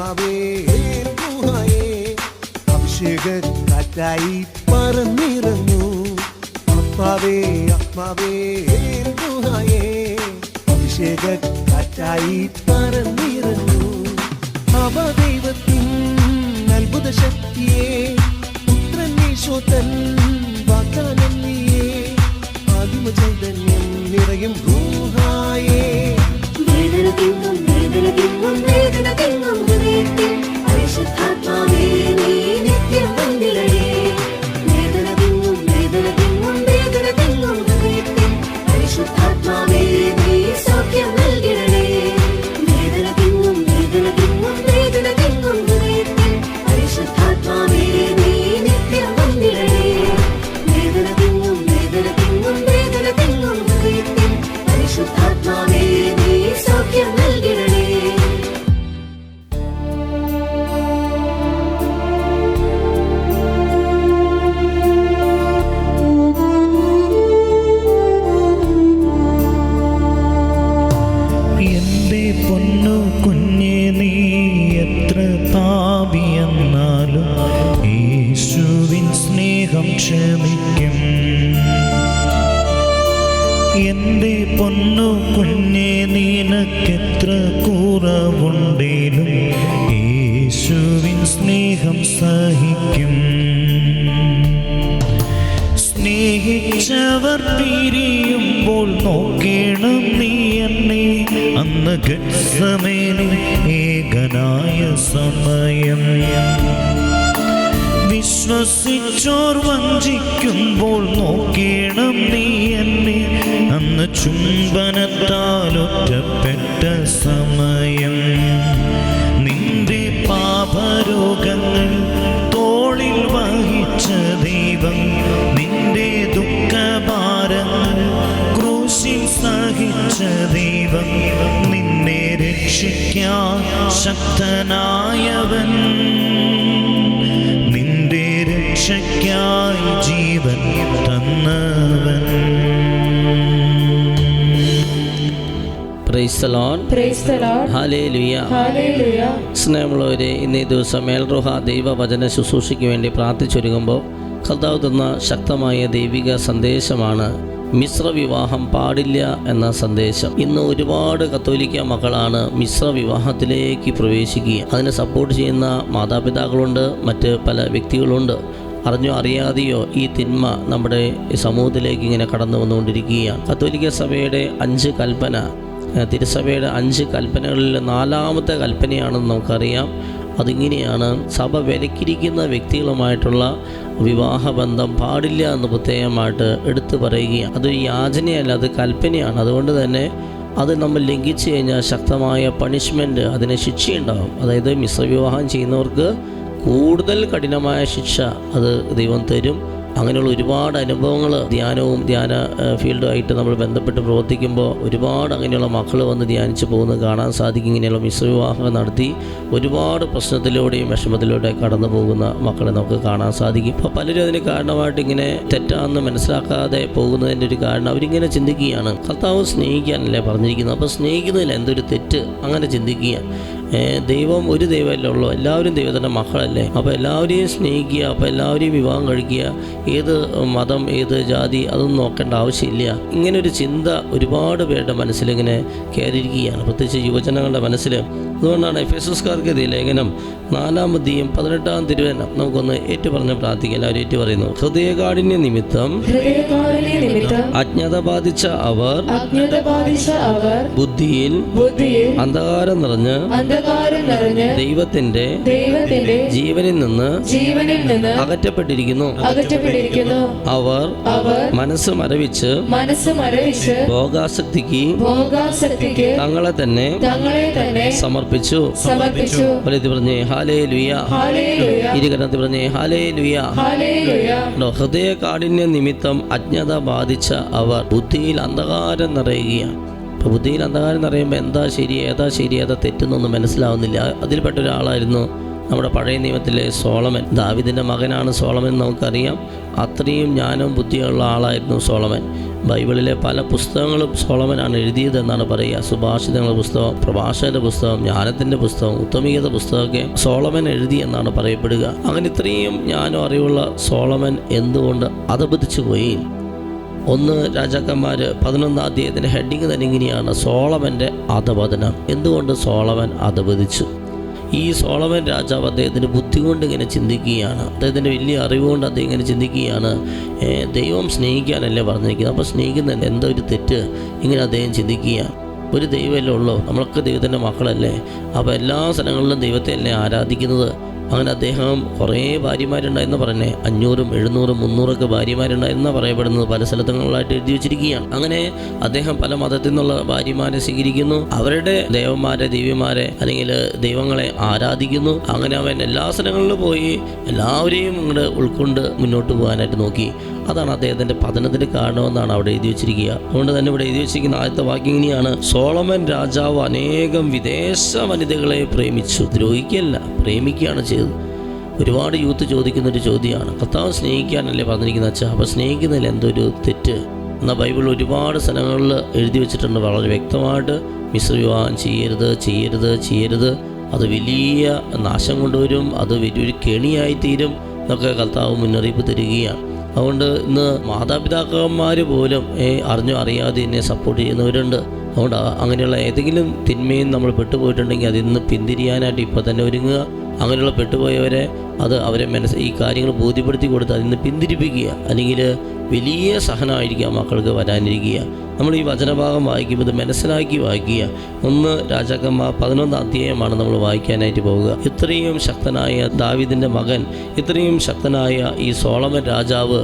ആത്മാവേ ഗുഹായേ അഭിഷേക കാറ്റായി പറന്നിറങ്ങൂ. ആത്മാവേ ആത്മാവേ ഗുഹായേ അഭിഷേക കാറ്റായി പറന്നിറങ്ങൂ. അവദൈവത്തിൻ അത്ഭുത ശക്തിയെ പുത്രൻ യേശോത്തൻ വാഗ്ദാനം നീയേ. ആദിമ ചൈതന്യം നിറയും ഗുഹായേ. വേദന തിങ്ങും വേദന തിങ്ങും വേദന തിങ്ങും ഹൃദയത്തിൽ പരിശുദ്ധാത്മാവേ നീ നിത്യം വന്നിടണേ. വേദന തിങ്ങും വേദന തിങ്ങും വേദന തിങ്ങും ഹൃദയത്തിൽ പരിശുദ്ധാത്മാവേ നീ സൗഖ്യം നൽകിടണേ. വേദന തിങ്ങും വേദന തിങ്ങും വേദന തിങ്ങും ഹൃദയത്തിൽ പരിശുദ്ധാത്മാവേ നീ നിത്യം വന്നിടണേ. വേദന തിങ്ങും വേദന തിങ്ങും വേദന തിങ്ങും ഹൃദയത്തിൽ പരിശുദ്ധാത്മാവേ നീ സൗഖ്യം നൽകിടണേ. എന്റെ പൊന്നു കുഞ്ഞെ നീ എത്ര പാപിയെന്നാലും യേശുവിൻ സ്നേഹം ക്ഷമിക്കും. എന്റെ പൊന്നു കുഞ്ഞെ നിനക്കെത്ര കുറവുണ്ടേലും യേശുവിൻ സ്നേഹം സഹിക്കും. സ്നേഹിച്ചവർ പിരിയുമ്പോൾ നോക്കേണം നീ എന്നെ. അന്ന് ഗത്സമേനിൽ ഏകനായ സമയം വിശ്വസിച്ചോർ വഞ്ചിക്കുമ്പോൾ നോക്കേണം നീ എന്നെ. അന്ന് ചുംബനത്താൽ ഒറ്റപ്പെട്ട സമയം നിന്റെ പാപരോഗങ്ങൾ തോളിൽ വഹിച്ച ദൈവം നിന്റെ ദുഃഖഭാരങ്ങൾ ക്രൂശിൽ സഹിച്ച ദൈവം നിന്നെ രക്ഷിക്കാൻ ശക്തനായവൻ നിന്റെ രക്ഷയ്ക്കായി ജീവൻ തന്നവൻ. Praise the Lord. Praise the Lord. Hallelujah. Hallelujah. സ്നേഹമുള്ളവരെ, ഇന്നേ ദിവസം മേൽറുഹ ദൈവവചന ശുശ്രൂഷയ്ക്ക് വേണ്ടി പ്രാർത്ഥിച്ചൊരുങ്ങുമ്പോൾ കർത്താവ് തന്ന ശക്തമായ ദൈവിക സന്ദേശമാണ് മിശ്ര വിവാഹം പാടില്ല എന്ന സന്ദേശം. ഇന്ന് ഒരുപാട് കത്തോലിക്ക മക്കളാണ് മിശ്ര വിവാഹത്തിലേക്ക് പ്രവേശിക്കുക. അതിനെ സപ്പോർട്ട് ചെയ്യുന്ന മാതാപിതാക്കളുണ്ട്, മറ്റ് പല വ്യക്തികളുണ്ട്. അറിഞ്ഞോ അറിയാതെയോ ഈ തിന്മ നമ്മുടെ സമൂഹത്തിലേക്ക് ഇങ്ങനെ കടന്നു വന്നുകൊണ്ടിരിക്കുകയാണ്. കത്തോലിക്ക സഭയുടെ 5 കൽപ്പന, തിരുസഭയുടെ 5 കൽപ്പനകളിൽ 4ാമത്തെ കൽപ്പനയാണെന്ന് നമുക്കറിയാം. അതിങ്ങനെയാണ്: സഭ വിലക്കിരിക്കുന്ന വ്യക്തികളുമായിട്ടുള്ള വിവാഹബന്ധം പാടില്ല എന്ന് പ്രത്യേകമായിട്ട് എടുത്തു പറയുകയാണ്. അതൊരു യാചനയല്ല, അത് കൽപ്പനയാണ്. അതുകൊണ്ട് തന്നെ അത് നമ്മൾ ലംഘിച്ചു കഴിഞ്ഞാൽ ശക്തമായ പണിഷ്മെൻറ്റ്, അതിന് ശിക്ഷയുണ്ടാകും. അതായത് മിശ്രവിവാഹം ചെയ്യുന്നവർക്ക് കൂടുതൽ കഠിനമായ ശിക്ഷ അത് ദൈവം തരും. അങ്ങനെയുള്ള ഒരുപാട് അനുഭവങ്ങൾ ധ്യാനവും ധ്യാന ഫീൽഡുമായിട്ട് നമ്മൾ ബന്ധപ്പെട്ട് പ്രവർത്തിക്കുമ്പോൾ ഒരുപാട് അങ്ങനെയുള്ള മക്കൾ വന്ന് ധ്യാനിച്ച് പോകുന്നത് കാണാൻ സാധിക്കും. ഇങ്ങനെയുള്ള മിശ്രവിവാഹം നടത്തി ഒരുപാട് പ്രശ്നത്തിലൂടെയും വിഷമത്തിലൂടെയും കടന്നു പോകുന്ന മക്കളെ നമുക്ക് കാണാൻ സാധിക്കും. അപ്പോൾ പലരും അതിന് കാരണമായിട്ട് ഇങ്ങനെ തെറ്റാണെന്ന് മനസ്സിലാക്കാതെ പോകുന്നതിൻ്റെ ഒരു കാരണം അവരിങ്ങനെ ചിന്തിക്കുകയാണ്, കർത്താവ് സ്നേഹിക്കാനല്ലേ പറഞ്ഞിരിക്കുന്നത്, അപ്പോൾ സ്നേഹിക്കുന്നതിൽ എന്തൊരു തെറ്റ്, അങ്ങനെ ചിന്തിക്കുക. ദൈവം ഒരു ദൈവമല്ലേ ഉള്ളൂ, എല്ലാവരും ദൈവത്തിൻ്റെ മക്കളല്ലേ, അപ്പോൾ എല്ലാവരെയും സ്നേഹിക്കുക, അപ്പോൾ എല്ലാവരെയും വിവാഹം കഴിക്കുക, ഏത് മതം ഏത് ജാതി അതൊന്നും നോക്കേണ്ട ആവശ്യമില്ല. ഇങ്ങനൊരു ചിന്ത ഒരുപാട് പേരുടെ മനസ്സിലിങ്ങനെ കയറിയിരിക്കുകയാണ്, പ്രത്യേകിച്ച് യുവജനങ്ങളുടെ മനസ്സിൽ. അതുകൊണ്ടാണ് എഫെസോസ്കാർക്ക് എഴുതിയ ലേഖനം 4-ാം അധ്യായം 18-ാം തിരുവചനം നമുക്കൊന്ന് ഏറ്റുപറഞ്ഞ് പ്രാർത്ഥിക്കുക. എല്ലാവരും ഏറ്റുപറയുന്നു: ഹൃദയകാഠിന്യ നിമിത്തം അജ്ഞത ബാധിച്ച അവർ ബുദ്ധിയിൽ അന്ധകാരം നിറഞ്ഞ് ദൈവത്തിന്റെ ജീവനിൽ നിന്ന് അകറ്റപ്പെട്ടിരിക്കുന്നു. അവർ മനസ്സ് മരവിച്ച് ഭോഗാസക്തിക്ക് തങ്ങളെ തന്നെ സമർപ്പിച്ചു. പറഞ്ഞേ ഹല്ലേലൂയ. ഇരുകരത്തിൽ പറഞ്ഞേ ഹല്ലേലൂയ. ഹൃദയകാഠിന്യ നിമിത്തം അജ്ഞത ബാധിച്ച അവർ ബുദ്ധിയിൽ അന്ധകാരം നിറയുകയാണ്. അപ്പോൾ ബുദ്ധിയിൽ അന്ധകാരം നിറയുമ്പോൾ എന്താ ശരി ഏതാ തെറ്റെന്നൊന്നും മനസ്സിലാവുന്നില്ല. അതിൽപ്പെട്ട ഒരാളായിരുന്നു നമ്മുടെ പഴയ നിയമത്തിലെ സോളമൻ. ദാവീദിൻ്റെ മകനാണ് സോളമൻ, നമുക്കറിയാം. അത്രയും ജ്ഞാനവും ബുദ്ധിയുള്ള ആളായിരുന്നു സോളമൻ. ബൈബിളിലെ പല പുസ്തകങ്ങളും സോളമനാണ് എഴുതിയതെന്നാണ് പറയുക. സുഭാഷിതങ്ങളുടെ പുസ്തകം, പ്രഭാഷകന്റെ പുസ്തകം, ജ്ഞാനത്തിൻ്റെ പുസ്തകം, ഉത്തമീയത പുസ്തകമൊക്കെ സോളമൻ എഴുതി എന്നാണ് പറയപ്പെടുക. അങ്ങനെ ഇത്രയും ജ്ഞാനം അറിവുള്ള സോളമൻ എന്തുകൊണ്ട് അധപതിച്ചു പോയി? 1 രാജാക്കന്മാർ 11 അധ്യായത്തിൻ്റെ ഹെഡിങ് തന്നെ ഇങ്ങനെയാണ്: സോളമൻ്റെ അധപതനം. എന്തുകൊണ്ട് സോളമൻ അധപതിച്ചു? ഈ സോളമൻ രാജാവ് അദ്ദേഹത്തിൻ്റെ ബുദ്ധി കൊണ്ട് ഇങ്ങനെ ചിന്തിക്കുകയാണ്, അദ്ദേഹത്തിൻ്റെ വലിയ അറിവുകൊണ്ട് അദ്ദേഹം ഇങ്ങനെ ചിന്തിക്കുകയാണ്. ദൈവം സ്നേഹിക്കാനല്ലേ പറഞ്ഞിരിക്കുന്നത്, അപ്പോൾ സ്നേഹിക്കുന്നതിൻ്റെ എന്താ ഒരു തെറ്റ്? ഇങ്ങനെ അദ്ദേഹം ചിന്തിക്കുക. ഒരു ദൈവമല്ലേ ഉള്ളൂ, നമ്മളൊക്കെ ദൈവത്തിൻ്റെ മക്കളല്ലേ, അപ്പോൾ എല്ലാ സ്ഥലങ്ങളിലും ദൈവത്തെ അല്ലേ ആരാധിക്കുന്നത്. അങ്ങനെ അദ്ദേഹം കുറേ ഭാര്യമാരുണ്ടായിരുന്ന പറഞ്ഞേ, 500, 700, 300 ഭാര്യമാരുണ്ടായിരുന്ന പറയപ്പെടുന്നത് പല സ്ഥലങ്ങളിലായിട്ട് എഴുതി വെച്ചിരിക്കുകയാണ്. അങ്ങനെ അദ്ദേഹം പല മതത്തിൽ നിന്നുള്ള ഭാര്യമാരെ സ്വീകരിക്കുന്നു, അവരുടെ ദേവന്മാരെ, ദിവ്യന്മാരെ അല്ലെങ്കിൽ ദൈവങ്ങളെ ആരാധിക്കുന്നു. അങ്ങനെ അവൻ എല്ലാ സ്ഥലങ്ങളിലും പോയി എല്ലാവരെയും ഇങ്ങോട്ട് ഉൾക്കൊണ്ട് മുന്നോട്ട് പോകാനായിട്ട് നോക്കി. അതാണ് അദ്ദേഹത്തിൻ്റെ പതനത്തിന് കാരണമെന്നാണ് അവിടെ എഴുതി വെച്ചിരിക്കുക. അതുകൊണ്ട് തന്നെ ഇവിടെ എഴുതി വെച്ചിരിക്കുന്ന ആദ്യത്തെ വാക്യം ഇങ്ങനെയാണ്: സോളമൻ രാജാവ് അനേകം വിദേശ വനിതകളെ പ്രേമിച്ചു. ദ്രോഹിക്കല്ല, പ്രേമിക്കുകയാണ് ചെയ്തത്. ഒരുപാട് യൂത്ത് ചോദിക്കുന്നൊരു ചോദ്യമാണ്, കർത്താവ് സ്നേഹിക്കാനല്ലേ പറഞ്ഞിരിക്കുന്ന അച്ഛാ, അപ്പോൾ സ്നേഹിക്കുന്നതിൽ എന്തൊരു തെറ്റ്? എന്നാൽ ബൈബിളിൽ ഒരുപാട് സ്ഥലങ്ങളിൽ എഴുതി വെച്ചിട്ടുണ്ട് വളരെ വ്യക്തമായിട്ട്, മിശ്രവിവാഹം ചെയ്യരുത്, ചെയ്യരുത്, ചെയ്യരുത്, അത് വലിയ നാശം കൊണ്ടുവരും, അത് വലിയൊരു കെണിയായിത്തീരും എന്നൊക്കെ കർത്താവ് മുന്നറിയിപ്പ് തരികയാണ്. അതുകൊണ്ട് ഇന്ന് മാതാപിതാക്കന്മാർ പോലും അറിഞ്ഞോ അറിയാതെ എന്നെ സപ്പോർട്ട് ചെയ്യുന്നവരുണ്ട്. അതുകൊണ്ട് അങ്ങനെയുള്ള ഏതെങ്കിലും തിന്മയും നമ്മൾ പെട്ടുപോയിട്ടുണ്ടെങ്കിൽ അതിൽ നിന്ന് പിന്തിരിയാനായിട്ട് ഇപ്പോൾ തന്നെ ഒരുങ്ങുക. അങ്ങനെയുള്ള പെട്ടുപോയവരെ അവരെ ഈ കാര്യങ്ങൾ ബോധ്യപ്പെടുത്തി കൊടുത്ത് അതിൽ നിന്ന് പിന്തിരിപ്പിക്കുക. അല്ലെങ്കിൽ വലിയ സഹനമായിരിക്കാം മക്കൾക്ക് വരാനിരിക്കുക. നമ്മൾ ഈ വചനഭാഗം വായിക്കുമ്പോൾ ഇത് മനസ്സിലാക്കി വായിക്കുക. 1 രാജാക്കന്മാർ 11 അധ്യായമാണ് നമ്മൾ വായിക്കാനായിട്ട് പോവുക. ഇത്രയും ശക്തനായ ദാവീദിൻ്റെ മകൻ, ഇത്രയും ശക്തനായ ഈ സോളമൻ രാജാവ്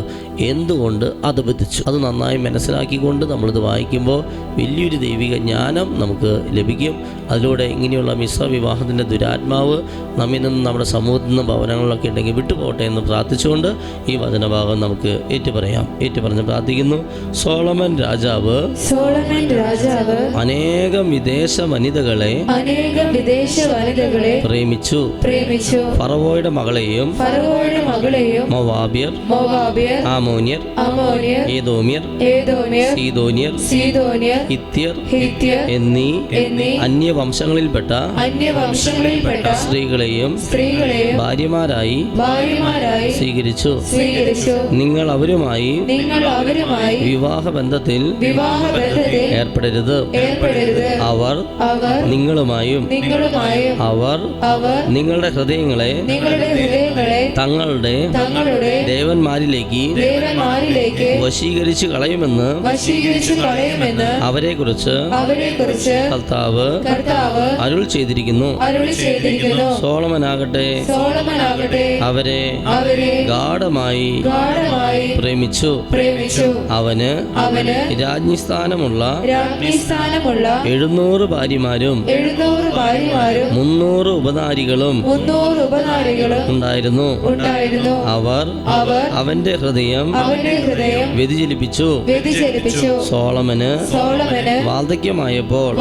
എന്തുകൊണ്ട് അധപതിച്ചു? അത് നന്നായി മനസ്സിലാക്കിക്കൊണ്ട് നമ്മളിത് വായിക്കുമ്പോൾ വലിയൊരു ദൈവിക ജ്ഞാനം നമുക്ക് ലഭിക്കും. അതിലൂടെ ഇങ്ങനെയുള്ള മിശ്ര വിവാഹത്തിൻ്റെ ദുരാത്മാവ് നമ്മിൽ നിന്നും നമ്മുടെ സമൂഹത്തിൽ നിന്നും ഭവനങ്ങളിലൊക്കെ ഉണ്ടെങ്കിൽ വിട്ടുപോട്ടെ എന്ന് പ്രാർത്ഥിച്ചുകൊണ്ട് ഈ വചനഭാഗം നമുക്ക് ഏറ്റുപറഞ്ഞ് പ്രാർത്ഥിക്കുന്നു. സോളമൻ രാജാവ് അനേകം വിദേശ വനിതകളെ പ്രേമിച്ചു. ഫറവോയുടെ മകളെയും മോവാബ്യർ, അമ്മോന്യർ, ഏദോമ്യർ, സീദോന്യർ, ഹിത്യർ എന്നീ അന്യവംശങ്ങളിൽപ്പെട്ട സ്ത്രീകളെയും ഭാര്യമാരായി സ്വീകരിച്ചു. നിങ്ങൾ അവരുമായി വിവാഹബന്ധത്തിൽ ഏർപ്പെടരുത്. അവർ നിങ്ങളുമായും അവർ നിങ്ങളുടെ ഹൃദയങ്ങളെ തങ്ങളുടെ ദേവന്മാരിലേക്ക് വശീകരിച്ചു കളയുമെന്ന് അവരെക്കുറിച്ച് കർത്താവ് അരുൾ ചെയ്തിരിക്കുന്നു. സോളമനാകട്ടെ അവരെ ഗാഢമായി പ്രേമിച്ചു. അവന് രാജ്ഞിസ്ഥാനമുള്ള 700 ഭാര്യമാരും 300 ഉപനാരികളും ഉണ്ടായിരുന്നു. അവർ അവന്റെ ഹൃദയം വ്യതിചലിപ്പിച്ചു. സോളമന് വാർദ്ധക്യമായപ്പോൾ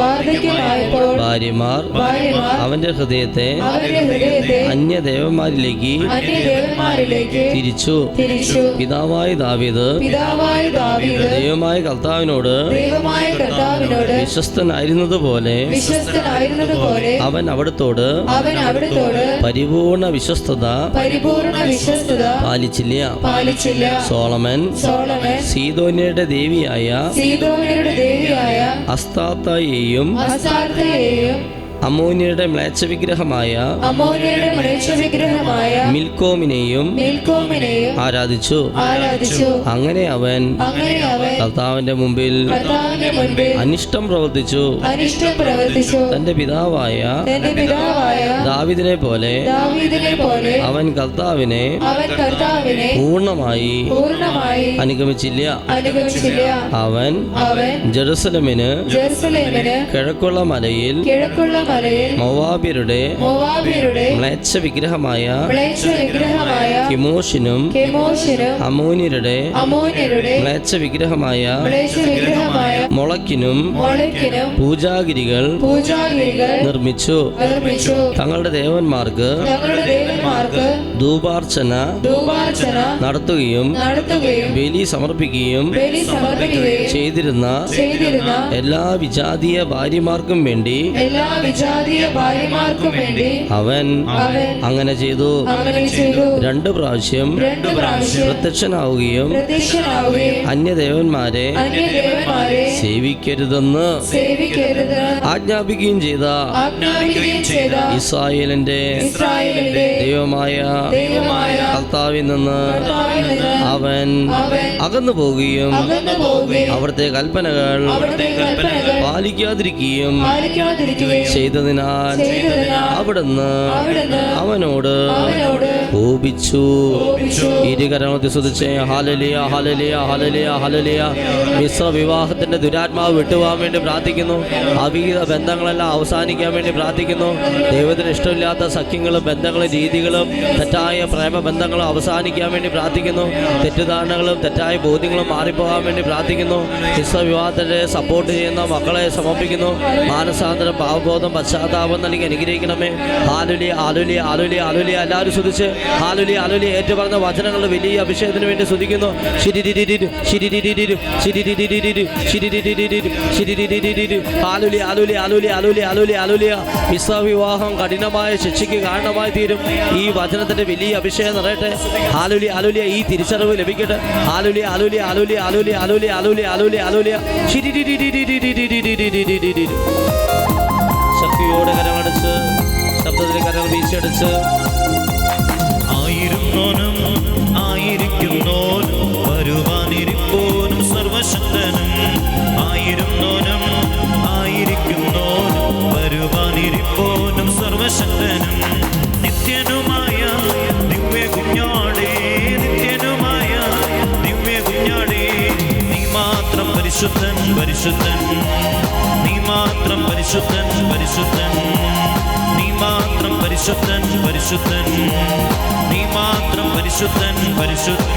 ഭാര്യമാർ അവന്റെ ഹൃദയത്തെ അന്യദേവന്മാരിലേക്ക് തിരിച്ചു. പിതാവായ ദാവീദ് ദൈവമായ കർത്താവിനോട് വിശ്വസ്തനായിരുന്നതുപോലെ അവൻ അവിടുത്തോട് പരിപൂർണ വിശ്വസ്തത പാലിച്ചില്ല. സോളമൻ സീദോന്യരുടെ ദേവിയായ അസ്താത്തയെയും അമ്മോന്യരുടെ മ്ലേച്ഛവിഗ്രഹമായ മിൽക്കോമിനെയും ആരാധിച്ചു. അങ്ങനെ അവൻ കർത്താവിന്റെ മുമ്പിൽ അനിഷ്ടം പ്രവർത്തിച്ചു. തന്റെ പിതാവായ ദാവീദിനെ പോലെ അവൻ കർത്താവിനെ പൂർണ്ണമായി അനുഗമിച്ചില്ല. അവൻ ജെറുസലേമിന് കിഴക്കുള്ള മലയിൽ മലയിൽ മോവാബ്യരുടെ മ്ലേച്ഛ വിഗ്രഹമായ കെമോഷിനും അമോന്യരുടെ മ്ലേച്ഛ വിഗ്രഹമായ മൊളക്കിനും പൂജാഗിരികൾ നിർമ്മിച്ചു. തങ്ങളുടെ ദേവന്മാർക്ക് ധൂപാർച്ചന നടത്തുകയും ബലി സമർപ്പിക്കുകയും ചെയ്തിരുന്ന എല്ലാ വിജാതീയ ഭാര്യമാർക്കും വേണ്ടി അവൻ അങ്ങനെ ചെയ്തു. 2 പ്രാവശ്യം പ്രത്യക്ഷനാവുകയും അന്യദേവന്മാരെ സേവിക്കരുതെന്ന് ആജ്ഞാപിക്കുകയും ചെയ്ത ഇസ്രായേലിന്റെ ദൈവമായ കർത്താവിൽ നിന്ന് അവൻ അകന്നു പോവുകയും അവിടുത്തെ കൽപ്പനകൾ പാലിക്കാതിരിക്കുകയും ചെയ്തതിനാൽ അവിടുന്ന് അവനോട് കോപിച്ചു. ഇരുകരങ്ങളെ സ്തുതിച്ച് hallelujah hallelujah hallelujah hallelujah. Mishra വിവാഹത്തിന്റെ ദുരാത്മാവ് വിട്ടുപോകാൻ വേണ്ടി പ്രാർത്ഥിക്കുന്നു. അവിഹിത ബന്ധങ്ങളെല്ലാം അവസാനിക്കാൻ വേണ്ടി പ്രാർത്ഥിക്കുന്നു. ദൈവത്തിന് ഇഷ്ടമില്ലാത്ത സഖ്യങ്ങളും ബന്ധങ്ങളും രീതികളും തെറ്റായ പ്രേമബന്ധങ്ങളും അവസാനിക്കാൻ വേണ്ടി പ്രാർത്ഥിക്കുന്നു. തെറ്റിദ്ധാരണകളും തെറ്റായ ബോധ്യങ്ങളും മാറിപ്പോകാൻ വേണ്ടി പ്രാർത്ഥിക്കുന്നു. മിശ്ര വിവാഹത്തെ സപ്പോർട്ട് ചെയ്യുന്ന മക്കളെ സമർപ്പിക്കുന്നു. മാനസാന്തരം, പാവബോധം, പശ്ചാത്താപം നൽകി അനുഗ്രഹിക്കണമേ. Hallelujah hallelujah hallelujah hallelujah. എല്ലാവരും സ്തുതിച്ച് ഹല്ലേലൂയ ഹല്ലേലൂയ. ഏറ്റുപറഞ്ഞ വചനങ്ങളുടെ വലിയ അഭിഷേകത്തിന് വേണ്ടി സ്തുതിക്കുന്നു. വിവാഹം കഠിനമായ ശിക്ഷയ്ക്ക് കാരണമായി തീരും. ഈ വചനത്തിന്റെ വലിയ അഭിഷേകം നിറയട്ടെ. Hallelujah hallelujah. ഈ തിരിച്ചറിവ് ലഭിക്കട്ടെ. Hallelujah hallelujah hallelujah hallelujah hallelujah hallelujah hallelujah. ശക്തിയോടെ കരമടച്ച് ശബ്ദത്തിൽ കരങ്ങൾ വീശിയടിച്ച് ആയിരുന്നോനും ആയിരിക്കുന്നോനും വരുവാനിരിപ്പോനും സർവശക്തനും ആയിരുന്നോനും ആയിരിക്കുന്നോനും വരുവാനിരിപ്പോനും സർവശക്തനും നിത്യനുമായ ദിവ്യ കുഞ്ഞാടേ നിത്യനുമായ ദിവ്യ കുഞ്ഞാടേ നീ മാത്രം പരിശുദ്ധൻ പരിശുദ്ധൻ നീ മാത്രം പരിശുദ്ധൻ പരിശുദ്ധൻ നീ മാത്രം പരിശുദ്ധൻ പരിശുദ്ധൻ നീ മാത്രം പരിശുദ്ധൻ പരിശുദ്ധൻ.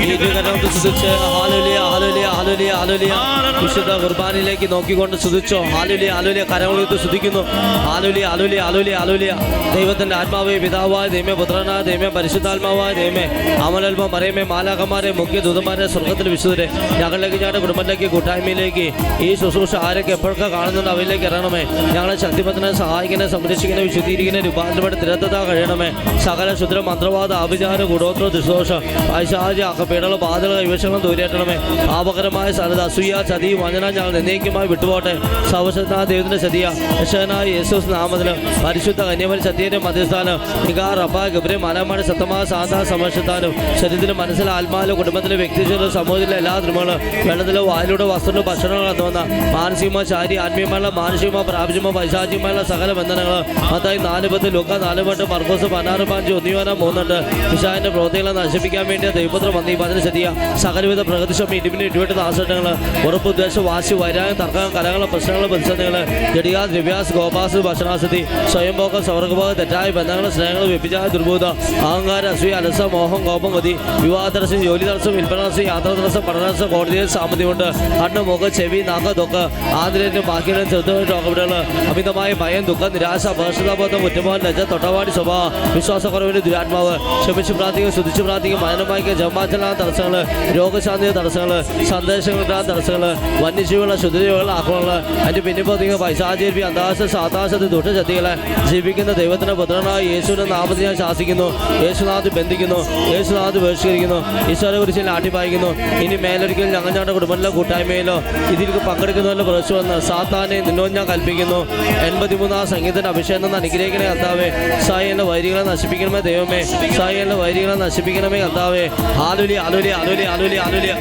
വിശുദ്ധ കുർബാനയിലേക്ക് നോക്കിക്കൊണ്ട് സ്തുതിച്ചോ. Hallelujah hallelujah. കരങ്ങളുയർത്തി സ്തുതിക്കുന്നു. Hallelujah hallelujah hallelujah hallelujah. ദൈവത്തിന്റെ ആത്മാവേ, പിതാവായ ദൈവമേ, പുത്രനായ ദൈവമേ, പരിശുദ്ധാത്മാവായ ദൈവമേ, അമലൽമ മറിയമേ, മാലാഖമാരെ, മുഖ്യ ദൂതന്മാരെ, സ്വർഗ്ഗത്തിൽ വിശുദ്ധരെ, ഞങ്ങളിലേക്ക്, ഞങ്ങളുടെ കുടുംബത്തിലേക്ക്, കൂട്ടായ്മയിലേക്ക് ഈ ശുശ്രൂഷ ആരൊക്കെ എപ്പോഴൊക്കെ കാണുന്നുണ്ട് അവരിലേക്ക് ഇറങ്ങണമേ. ഞങ്ങളെ ശക്തിപത്തിനെ സഹായിക്കണേ, സംരക്ഷിക്കണേ, വിശുദ്ധീകരിക്കണേ, രൂപാന്തരപ്പെട്ട് തിരത്തത കഴിയണമേ. സകല ശുദ്ര മന്ത്രവാദ ആഭിചാര ഗുണോത്ര ദുശോഷ പൈശാചി അക്കപ്പീടകൾ ബാധകൾ കൈവശങ്ങളും ദൂരേറ്റണമേ. പാപകരമായ സ്ഥലത്ത് അസൂയ ചതി വഞ്ചന ഞങ്ങൾ എന്നേക്കുമായി വിട്ടുപോട്ടെ. സർവശക്തനായ ദൈവത്തിന്റെ സതിയ രക്ഷകനായ യേശുസ് നാമത്തിലും പരിശുദ്ധ കന്യാമരി സത്യന്റെ മധ്യസ്ഥാനം നികാർ റബ്ബ ഗബ്രിയേൽ മാലാഖമാരുടെ സത്യമായ സാധാ സംരക്ഷിത്താനും ശരീരത്തിലും മനസ്സിലും ആത്മാവിലും കുടുംബത്തിലും വ്യക്തിജീവിതത്തിലും സമൂഹത്തിലെ എല്ലാ ധർമ്മങ്ങളും വെള്ളത്തിലോ വായിലൂടെ വസ്തുക്കളും ഭക്ഷണങ്ങൾ എന്നുവന്ന മാനസികമോ ശാരീ ആത്മീയമായുള്ള മാനുഷികമോ പ്രാപഞ്ചമോ പൈശാചികമായുള്ള സകല ബന്ധനങ്ങൾ മത്തായി 4:10 ലൂക്ക 4:8 മർക്കോസ് 16:5 ഉദ്ദീപനം 3 പിശാചിന്റെ പ്രവൃത്തികളെ നശിപ്പിക്കാൻ വേണ്ടി ദൈവപുത്രം വന്നീ പതിന് സതിയ സകലവിധ പ്രകൃതിശം ഇടിമിന് ഇടിവെട്ട് നാശനങ്ങൾ ഉറപ്പ് ഉദ്ദേശം വാശി വൈരാഗ്യം തർക്കം കലകൾ പ്രശ്നങ്ങൾ പ്രതിസന്ധികൾ ജഡികാ ദ്രവ്യാസ് ഗോപാസ് ഭക്ഷണാസതി സ്വയംഭോഗം സ്വർഗഭോഗം തെറ്റായ ബന്ധങ്ങൾ സ്നേഹങ്ങൾ വ്യഭിചാര ദുർബോധ അഹങ്കാര അസൂയ അലസ മോഹം കോപം ഗതി വിവാഹ തടസ്സം ജോലി തടസ്സം വിൽപ്പന തടസ്സം യാത്രാ തടസ്സം പഠന തടസ്സം കോടതിയിൽ സാമ്പത്തികമുണ്ട് കണ്ണ് മുഖം ചെവി നാക്ക് തൊക്ക് ആന്തരിക ബാക്കിയുടെ ചെറുതുമായ രോഗപീഠകൾ അമിതമായ ഭയം ദുഃഖം നിരാശ അപകർഷതാബോധം കുറ്റബോധം ലജ്ജ തൊട്ടവാടി സ്വഭാവം വിശ്വാസക്കുറവിന്റെ ദുരാത്മാവ് ക്ഷമിച്ച് പ്രാർത്ഥിക്കുക സ്തുതിച്ച് പ്രാർത്ഥിക്കുക മനനമായിക്കുക ജന്മാചരണ തടസ്സങ്ങൾ രോഗശാന്തി തടസ്സങ്ങൾ സന്ദേശങ്ങൾ തടസ്സങ്ങൾ വന്യജീവികളുടെ ശുദ്ധജീവികളുടെ ആക്രമണങ്ങൾ അതിന്റെ പിന്നിപ്പോതിക്കുക പൈശാചേരി അന്താശ സാതാശത്ത് ദുഷ്ടശക്തികളെ ജീവിക്കുന്ന ദൈവത്തിന്റെ പുത്രനായ യേശുവിന്റെ നാമത്തിൽ ഞാൻ ശാസിക്കുന്നു. യേശുനാഥ് ബന്ധിക്കുന്നു. യേശുനാഥ് ബഹിഷ്കരിക്കുന്നു. ഈശ്വരെ കുറിച്ച് ആട്ടിപ്പായിക്കുന്നു. ഇനി മേലൊരിക്കൽ ഞങ്ങളുടെ കുടുംബത്തിലെ കൂട്ടായ്മയിലോ ഇതിൽ പങ്കെടുക്കുന്നവരുടെ പ്രശ്നമെന്ന് സാത്താനെ നിന്നോട് ഞാൻ കൽപ്പിക്കുന്നു. 83 സംഗീതത്തിന്റെ അഭിഷേകം അനുഗ്രഹിക്കണേ കർത്താവേ. സായിന്റെ വൈരികളെ നശിപ്പിക്കണമേ ദൈവമേ. സായിന്റെ വൈരികളെ നശിപ്പിക്കണമേ കർത്താവേ. Hallelujah hallelujah hallelujah hallelujah hallelujah.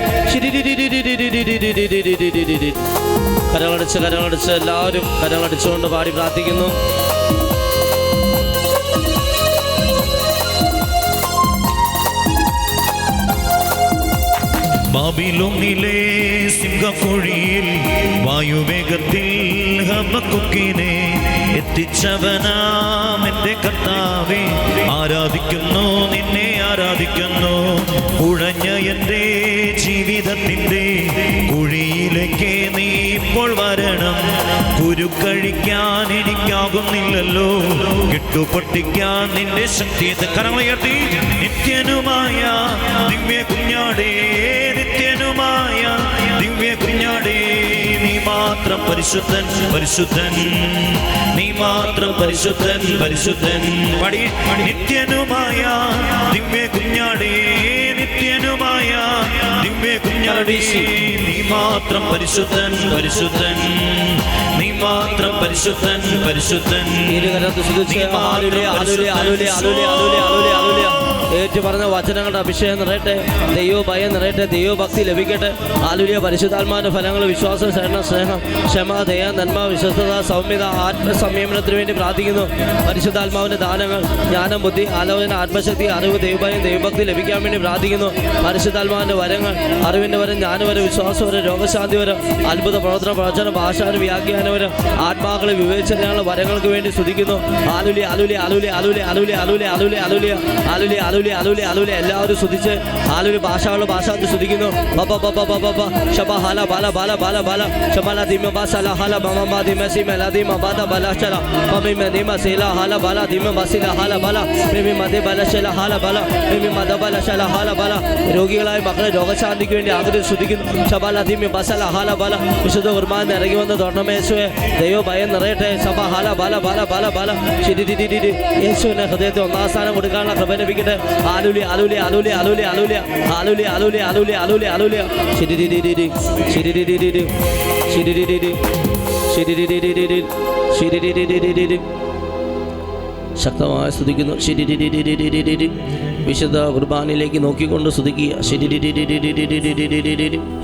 കരങ്ങളടിച്ച് എല്ലാവരും കരങ്ങളടിച്ചുകൊണ്ട് പാടി പ്രാർത്ഥിക്കുന്നു. ബാബിലോണിലെ സിംഹക്കുഴിയിൽ വായുവേഗത്തിൽ ഹബക്കുക്കിനെ എത്തിച്ചവനാം എൻ്റെ കർത്താവേ, ആരാധിക്കുന്നു നിന്നെ ആരാധിക്കുന്നു. കുഴഞ്ഞ എൻ്റെ ജീവിതത്തിൻ്റെ കുഴിയിലേക്ക് നീ ഇപ്പോൾ വരണം. കുരുക്കഴിക്കാൻ എനിക്കാകുന്നില്ലല്ലോ, കെട്ടുപൊട്ടിക്കാൻ നിന്റെ ശക്തിയെ കരമുയർത്തി. നിത്യനുമായ ദിവ്യ കുഞ്ഞാടേ, നിത്യനുമായ ദിവ്യ കുഞ്ഞാടേ, നീ മാത്രം പരിശുദ്ധൻ പരിശുദ്ധൻ, നീ മാത്രം പരിശുദ്ധൻ പരിശുദ്ധൻ. പടി നിത്യനുമായ ദിവ്യ കുഞ്ഞാടേ, നിത്യനുമായ ദിവ്യ കുഞ്ഞാടേ, നീ മാത്രം പരിശുദ്ധൻ പരിശുദ്ധൻ, നീ മാത്രം പരിശുദ്ധൻ പരിശുദ്ധൻ. ഏറ്റു പറഞ്ഞ വചനങ്ങളുടെ അഭിഷേകം നിറയട്ടെ, ദൈവഭയം നിറയട്ടെ, ദൈവഭക്തി ലഭിക്കട്ടെ. ആലുലിയ പരിശുദ്ധാത്മാവിന്റെ ഫലങ്ങൾ വിശ്വാസം, ശരണം, സ്നേഹം, ക്ഷമ, ദയ, നന്മ, വിശ്വസ്തത, സൗമ്യത, ആത്മസംയമനത്തിന് വേണ്ടി പ്രാർത്ഥിക്കുന്നു. പരിശുദ്ധാത്മാവിന്റെ ദാനങ്ങൾ ജ്ഞാനം, ബുദ്ധി, ആലോചന, ആത്മശക്തി, അറിവ്, ദൈവഭയം, ദൈവഭക്തി ലഭിക്കാൻ വേണ്ടി പ്രാർത്ഥിക്കുന്നു. പരിശുദ്ധാത്മാവിന്റെ വരങ്ങൾ, അറിവിന്റെ വരം, ജ്ഞാനവരം, വിശ്വാസവരം, രോഗശാന്തി വരം, അത്ഭുത പ്രവർത്തന, പ്രവചനം, ഭാഷാനും വ്യാഖ്യാനവരം, ആത്മാക്കളെ വിവേചനയുള്ള വരങ്ങൾക്ക് വേണ്ടി സ്തുതിക്കുന്നു. ആലുലിയ ആലുലിയ ആലുലിയ ആലുലിയ ആലുലിയ ആലുലിയ ആലുലിയ ആലുലിയ ആലുലിയ ആലുലിയ ആലുലിയ ആലുലിയ എല്ലാവരും സ്തുതിച്ച് ആലുലി ഭാഷകളുടെ ഭാഷാന്തി സ്തുതിക്കുന്നു. ബബ ബബ ബബ ബബ ശബ ഹല ബാല ബാല ബാല ബാല ശബല ദിമ ബസല ഹല ബമ ദിമ സിമ ലദിമ ബാദ ബലശല ബമിമ ദിമ സില ഹല ബാല ദിമ ബസില ഹല ബാല ബിമി മദ ബലശല ഹല ബാല ബിമി മദ ബലശല ഹല ബാല. രോഗികളായ മക്കളെ രോഗശാന്തിക്ക് വേണ്ടി ആഗ്രഹം സ്തുതിക്കുന്നു. ശബല ദിമ ബസല ഹല ബാല. വിശുദ്ധ കുർബാന ഇറങ്ങി വന്ന് തൊടണമേശുവേ, ദൈവഭയം നിറയട്ടെ. സഭ ഹല ബാല ബാല ബാല ബാല ശരി യേശുവിനെ ഹൃദയത്തെ ഒന്നാം സ്ഥാനം കൊടുക്കാനുള്ള കൃപ ലഭിക്കട്ടെ. ആലുലിയ ആലുലിയ ആലുലിയ ആലുലിയ ആലുലിയ ആലുലിയ ആലുലിയ ആലുലിയ ആലുലിയ ആലുലിയ ശരി ശക്തമായി സ്തുതിക്കുന്നു. വിശുദ്ധ കുർബാനയിലേക്ക് നോക്കിക്കൊണ്ട് സ്തുതിക്കുക.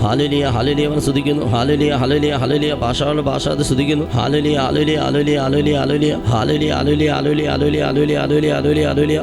ഹാലലിയ ഹാലലിയ അവൻ സ്തുതിക്കുന്നു. ഹാലലിയ ഹലലിയ ഹലലിയ ഭാഷകളുടെ ഭാഷാത് സ്തുതിക്കുന്നു. ഹാലലിയ ആലുലിയ ആലുലിയ ആലുലിയ ആലുലിയ ഹാലലിയ ആലുലിയ ആലുലിയ ആലുലിയ ആലുലിയ ആലുലിയ ആലുലിയ ആലുലിയ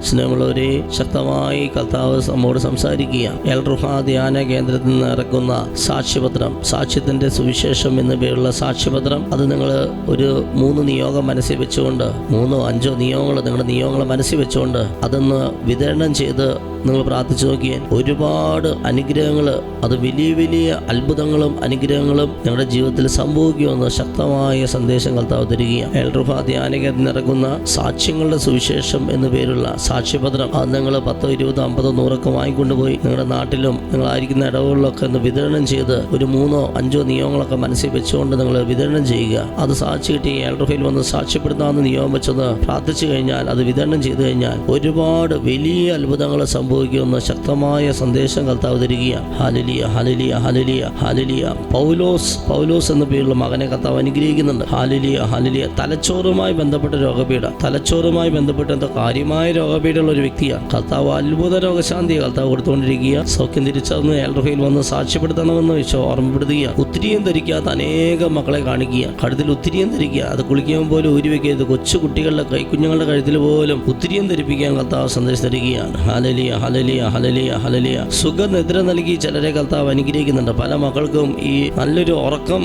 സ്നേഹമുള്ളവരെ, ശക്തമായി കർത്താവ് നമ്മോട് സംസാരിക്കുക. എൽ റുഹ ധ്യാന കേന്ദ്രത്തിൽ നിന്ന് ഇറക്കുന്ന സാക്ഷ്യപത്രം, സാക്ഷ്യത്തിന്റെ സുവിശേഷം എന്ന പേരുള്ള സാക്ഷ്യപത്രം, അത് നിങ്ങൾ ഒരു 3 നിയോഗം മനസ്സിൽ വെച്ചുകൊണ്ട് 3-5 നിയോഗങ്ങൾ നിങ്ങളുടെ നിയോഗങ്ങൾ മനസ്സിൽ വെച്ചുകൊണ്ട് അതൊന്ന് വിതരണം ചെയ്ത് നിങ്ങൾ പ്രാർത്ഥിച്ചു നോക്കിയാൽ ഒരുപാട് അനുഗ്രഹങ്ങൾ, അത് വലിയ വലിയ അത്ഭുതങ്ങളും അനുഗ്രഹങ്ങളും നിങ്ങളുടെ ജീവിതത്തിൽ സംഭവിക്കുമെന്ന് ശക്തമായ സന്ദേശം കർത്താവ് തരികയാണ്. എൽ റുഹ ധ്യാനകേന്ദ്രത്തിൽ നടക്കുന്ന സാക്ഷ്യങ്ങളുടെ സുവിശേഷം എന്നു പേരുള്ള സാക്ഷ്യപത്രം, അത് നിങ്ങൾ 10, 20, 50, 100 വാങ്ങിക്കൊണ്ടുപോയി നിങ്ങളുടെ നാട്ടിലും നിങ്ങളായിരിക്കുന്ന ഇടവുകളിലൊക്കെ ഒന്ന് വിതരണം ചെയ്ത് ഒരു 3-5 നിയമങ്ങളൊക്കെ മനസ്സിൽ വെച്ചുകൊണ്ട് നിങ്ങൾ വിതരണം ചെയ്യുക. അത് സാക്ഷി കിട്ടി എൽ റുഹയിൽ വന്ന് സാക്ഷ്യപ്പെടുത്താമെന്ന് നിയമം വെച്ചൊന്ന് പ്രാർത്ഥിച്ചു കഴിഞ്ഞാൽ, അത് വിതരണം ചെയ്തു കഴിഞ്ഞാൽ ഒരുപാട് വലിയ അത്ഭുതങ്ങൾ സംഭവിക്കുമെന്ന് ശക്തമായ സന്ദേശം കർത്താവ് തരികയാണ്. ഹാലലിയ ഹാലലിയ ഹാലലിയ ഹാലലിയ. പൗലോസ് എന്ന പേരുള്ള മകനെ കർത്താവ് അനുഗ്രഹിക്കുന്നുണ്ട്. ഹാലലിയ ഹാലലിയ. തലച്ചോറുമായി ബന്ധപ്പെട്ട രോഗപീഠ, തലച്ചോറുമായി ബന്ധപ്പെട്ട എന്തോ കാര്യമായ രോഗപീഠമുള്ള ഒരു വ്യക്തിയാണ്. കർത്താവ് അത്ഭുത രോഗശാന്തിയെ കർത്താവ് കൊടുത്തുകൊണ്ടിരിക്കുക. സൗഖ്യം തിരിച്ചറിഞ്ഞ് എൽ റുഹയിൽ വന്ന് സാക്ഷ്യപ്പെടുത്തണമെന്ന് ഓർമ്മപ്പെടുത്തുക. ഉത്തിരിയും ധരിക്കാത്ത അനേകം മക്കളെ കാണിക്കുക. കഴുത്തിൽ ഉത്തിരിയും ധരിക്കുക. അത് കുളിക്കുമ്പോൾ പോലും ഊരി വെക്കരുത്. കൊച്ചു കുട്ടികളുടെ കൈക്കുഞ്ഞുങ്ങളുടെ കഴുത്തിൽ പോലും ഉത്തിരിയും ധരിപ്പിക്കാൻ കർത്താവ് സന്ദേശം തരികയാണ്. ഹാലലിയ ഹാലലിയ ഹാലലിയ ഹാലലിയ. സുഖനിദ്ര നൽകി ചിലരെ കർത്താവ് അനുഗ്രഹിക്കുന്നുണ്ട്. പല മക്കൾക്കും ഈ നല്ലൊരു ഉറക്കം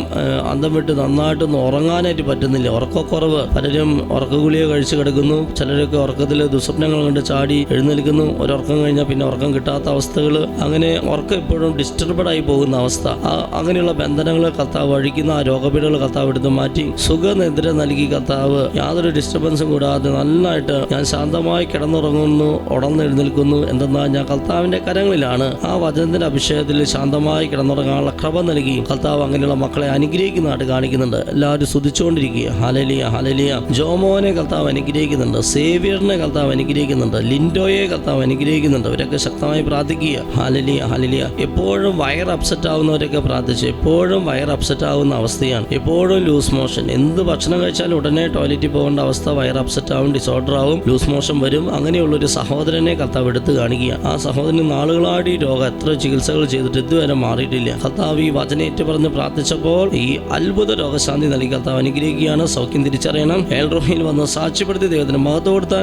അന്തം വിട്ട് നന്നായിട്ടൊന്നും ഉറങ്ങാനായിട്ട് പറ്റുന്നില്ല. ഉറക്കക്കുറവ്. പലരും ഉറക്കഗുളിക കഴിച്ച് കിടക്കുന്നു. ചിലരൊക്കെ ഉറക്കത്തിൽ ദുസ്വപ്നങ്ങൾ കണ്ട് ചാടി എഴുന്നേൽക്കുന്നു. ഒരുറക്കം കഴിഞ്ഞാൽ പിന്നെ ഉറക്കം കിട്ടാത്ത അവസ്ഥകൾ, അങ്ങനെ ഉറക്കം എപ്പോഴും ഡിസ്റ്റർബഡായി പോകുന്ന അവസ്ഥ. അങ്ങനെയുള്ള ബന്ധനങ്ങൾ കർത്താവ് അഴിക്കുന്ന ആ രോഗപീഠകൾ കർത്താവ് എടുത്ത് മാറ്റി സുഖനിദ്ര നൽകി കർത്താവ് യാതൊരു ഡിസ്റ്റർബൻസും കൂടാതെ നന്നായിട്ട് ഞാൻ ശാന്തമായി കിടന്നുറങ്ങുന്നു, ഉണർന്നെഴുന്നേൽക്കുന്നു. എന്തെന്നാൽ ഞാൻ കർത്താവിന്റെ കരങ്ങളിലാണ്. ആ വചനത്തിന്റെ അഭിഷേകത്തിൽ ശാന്തമായി കിടന്നുറങ്ങാനുള്ള കൃപ നൽകി കർത്താവ് അങ്ങനെയുള്ള മക്കളെ അനുഗ്രഹിക്കുന്നതായിട്ട് കാണിക്കുന്നുണ്ട്. എല്ലാവരും സ്തുതിച്ചുകൊണ്ടിരിക്കുക. ഹാലലിയ ഹാലലിയ. ജോമോനെ കർത്താവ് അനുഗ്രഹിക്കുന്നുണ്ട്. സേവ്യറിനെ കർത്താവ് അനുഗ്രഹിക്കുന്നുണ്ട്. ലിൻഡോയെ കർത്താവ് അനുഗ്രഹിക്കുന്നുണ്ട്. അവരൊക്കെ ശക്തമായി പ്രാർത്ഥിക്കുക. ഹാലലിയ ഹാലലിയ. എപ്പോഴും വയർ അപ്സെറ്റ് ആവുന്നവരൊക്കെ പ്രാർത്ഥിച്ചു. എപ്പോഴും വയർ അപ്സെറ്റ് ആവുന്ന അവസ്ഥയാണ്. എപ്പോഴും ലൂസ് മോഷൻ. എന്ത് ഭക്ഷണം കഴിച്ചാലും ഉടനെ ടോയ്ലറ്റിൽ പോകേണ്ട അവസ്ഥ. വയർ അപ്സെറ്റ് ആവും, ഡിസോർഡർ ആവും, ലൂസ് മോഷൻ വരും. അങ്ങനെയുള്ളൊരു സഹോദരനെ കർത്താവ് എടുത്ത് കാണിക്കും. കാണിക്കുക. ആ സഹോദരന് നാളുകളായിട്ട് ഈ രോഗം എത്ര ചികിത്സകൾ ചെയ്തിട്ട് ഇതുവരെ മാറിയിട്ടില്ല. കർത്താവ് ഈ വചനേറ്റ് പറഞ്ഞ് പ്രാർത്ഥിച്ചപ്പോൾ ഈ അത്ഭുത രോഗശാന്തി നൽകി കർത്താവ് അനുഗ്രഹിക്കുകയാണ്. സൗഖ്യം തിരിച്ചറിയണം. എൽറോഹിയിൽ വന്ന് സാക്ഷ്യപ്പെടുത്തി ദൈവത്തിന് മഹത്വം കൊടുത്ത